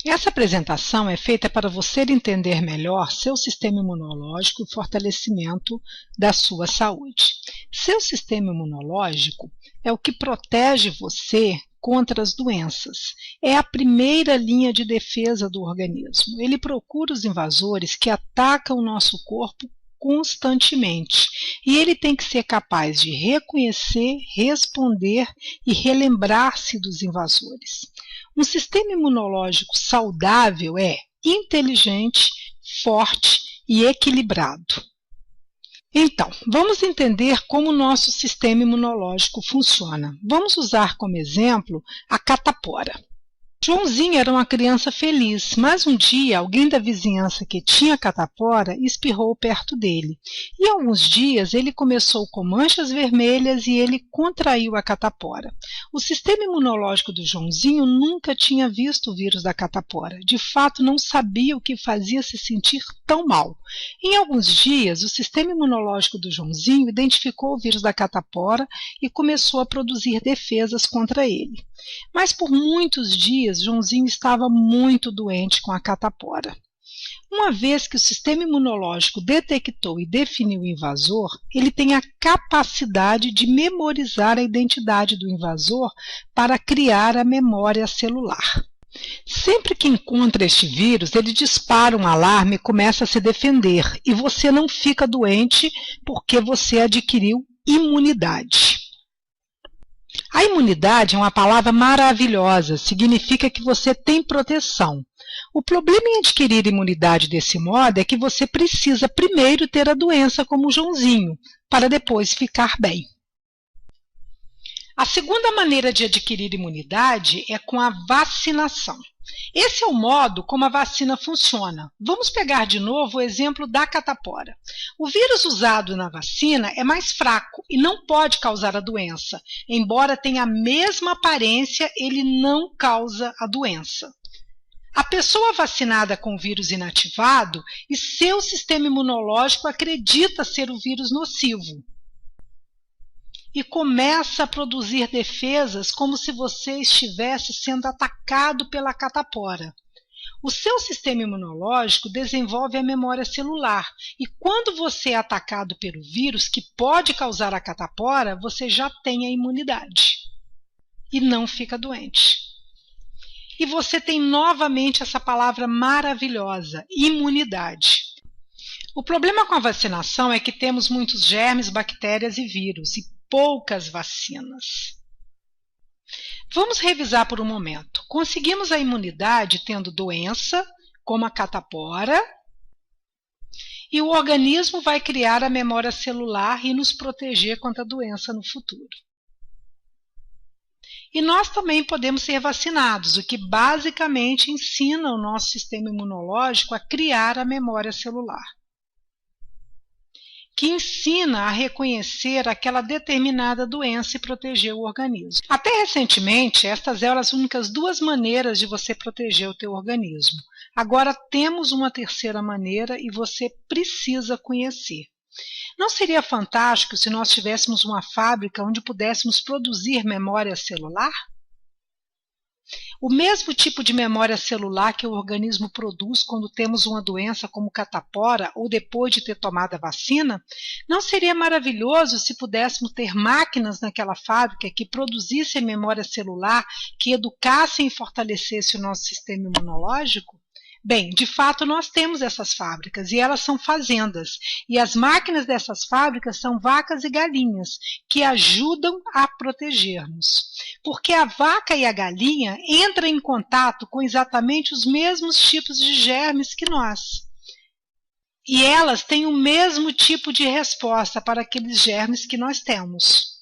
Essa apresentação é feita para você entender melhor seu sistema imunológico e o fortalecimento da sua saúde. Seu sistema imunológico é o que protege você contra as doenças. É a primeira linha de defesa do organismo. Ele procura os invasores que atacam o nosso corpo constantemente. E ele tem que ser capaz de reconhecer, responder e relembrar-se dos invasores. Um sistema imunológico saudável é inteligente, forte e equilibrado. Então, vamos entender como o nosso sistema imunológico funciona. Vamos usar como exemplo a catapora. Joãozinho era uma criança feliz, mas um dia alguém da vizinhança que tinha catapora espirrou perto dele. E alguns dias ele começou com manchas vermelhas e ele contraiu a catapora. O sistema imunológico do Joãozinho nunca tinha visto o vírus da catapora. De fato, não sabia o que fazia se sentir tão mal. Em alguns dias, o sistema imunológico do Joãozinho identificou o vírus da catapora e começou a produzir defesas contra ele. Mas por muitos dias, Joãozinho estava muito doente com a catapora. Uma vez que o sistema imunológico detectou e definiu o invasor, ele tem a capacidade de memorizar a identidade do invasor para criar a memória celular. Sempre que encontra este vírus, ele dispara um alarme e começa a se defender, e você não fica doente porque você adquiriu imunidade. A imunidade é uma palavra maravilhosa, significa que você tem proteção. O problema em adquirir imunidade desse modo é que você precisa primeiro ter a doença como o Joãozinho, para depois ficar bem. A segunda maneira de adquirir imunidade é com a vacinação. Esse é o modo como a vacina funciona. Vamos pegar de novo o exemplo da catapora. O vírus usado na vacina é mais fraco e não pode causar a doença. Embora tenha a mesma aparência, ele não causa a doença. A pessoa vacinada com o vírus inativado e seu sistema imunológico acredita ser o vírus nocivo. E começa a produzir defesas como se você estivesse sendo atacado pela catapora. O seu sistema imunológico desenvolve a memória celular e quando você é atacado pelo vírus que pode causar a catapora, você já tem a imunidade e não fica doente. E você tem novamente essa palavra maravilhosa, imunidade. O problema com a vacinação é que temos muitos germes, bactérias e vírus e poucas vacinas. Vamos revisar por um momento. Conseguimos a imunidade tendo doença, como a catapora, e o organismo vai criar a memória celular e nos proteger contra a doença no futuro. E nós também podemos ser vacinados, o que basicamente ensina o nosso sistema imunológico a criar a memória celular, que ensina a reconhecer aquela determinada doença e proteger o organismo. Até recentemente, estas eram as únicas duas maneiras de você proteger o teu organismo. Agora temos uma terceira maneira e você precisa conhecer. Não seria fantástico se nós tivéssemos uma fábrica onde pudéssemos produzir memória celular? O mesmo tipo de memória celular que o organismo produz quando temos uma doença como catapora ou depois de ter tomado a vacina, não seria maravilhoso se pudéssemos ter máquinas naquela fábrica que produzissem memória celular, que educassem e fortalecessem o nosso sistema imunológico? Bem, de fato nós temos essas fábricas e elas são fazendas e as máquinas dessas fábricas são vacas e galinhas que ajudam a proteger-nos. Porque a vaca e a galinha entram em contato com exatamente os mesmos tipos de germes que nós. E elas têm o mesmo tipo de resposta para aqueles germes que nós temos.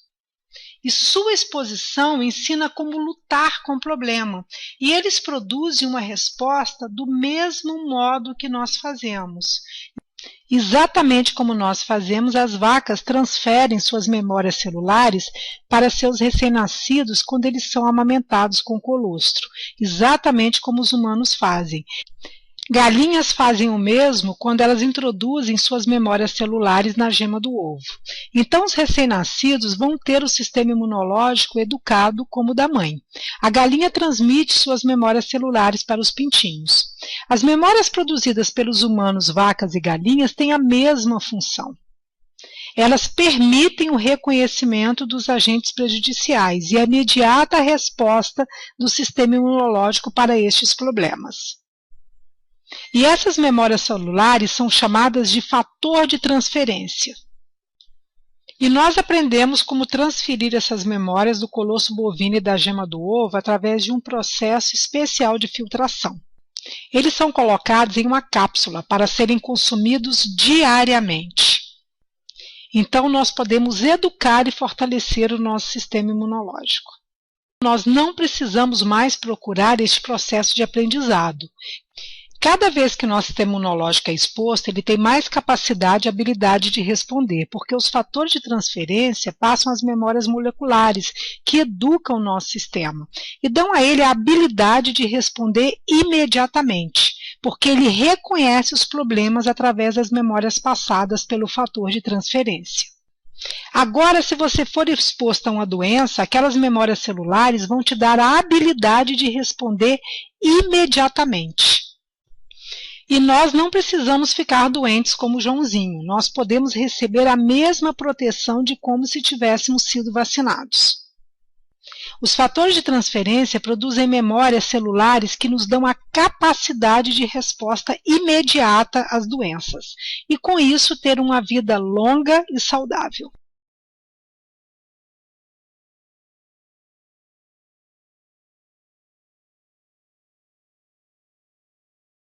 E sua exposição ensina como lutar com o problema. E eles produzem uma resposta do mesmo modo que nós fazemos. Exatamente como nós fazemos, as vacas transferem suas memórias celulares para seus recém-nascidos quando eles são amamentados com colostro. Exatamente como os humanos fazem. Galinhas fazem o mesmo quando elas introduzem suas memórias celulares na gema do ovo. Então, os recém-nascidos vão ter o sistema imunológico educado como o da mãe. A galinha transmite suas memórias celulares para os pintinhos. As memórias produzidas pelos humanos, vacas e galinhas têm a mesma função. Elas permitem o reconhecimento dos agentes prejudiciais e a imediata resposta do sistema imunológico para estes problemas. E essas memórias celulares são chamadas de fator de transferência. E nós aprendemos como transferir essas memórias do colosso bovino e da gema do ovo através de um processo especial de filtração. Eles são colocados em uma cápsula para serem consumidos diariamente. Então, nós podemos educar e fortalecer o nosso sistema imunológico. Nós não precisamos mais procurar este processo de aprendizado. Cada vez que o nosso sistema imunológico é exposto, ele tem mais capacidade e habilidade de responder, porque os fatores de transferência passam as memórias moleculares, que educam o nosso sistema, e dão a ele a habilidade de responder imediatamente, porque ele reconhece os problemas através das memórias passadas pelo fator de transferência. Agora, se você for exposto a uma doença, aquelas memórias celulares vão te dar a habilidade de responder imediatamente. E nós não precisamos ficar doentes como o Joãozinho. Nós podemos receber a mesma proteção de como se tivéssemos sido vacinados. Os fatores de transferência produzem memórias celulares que nos dão a capacidade de resposta imediata às doenças. E com isso ter uma vida longa e saudável.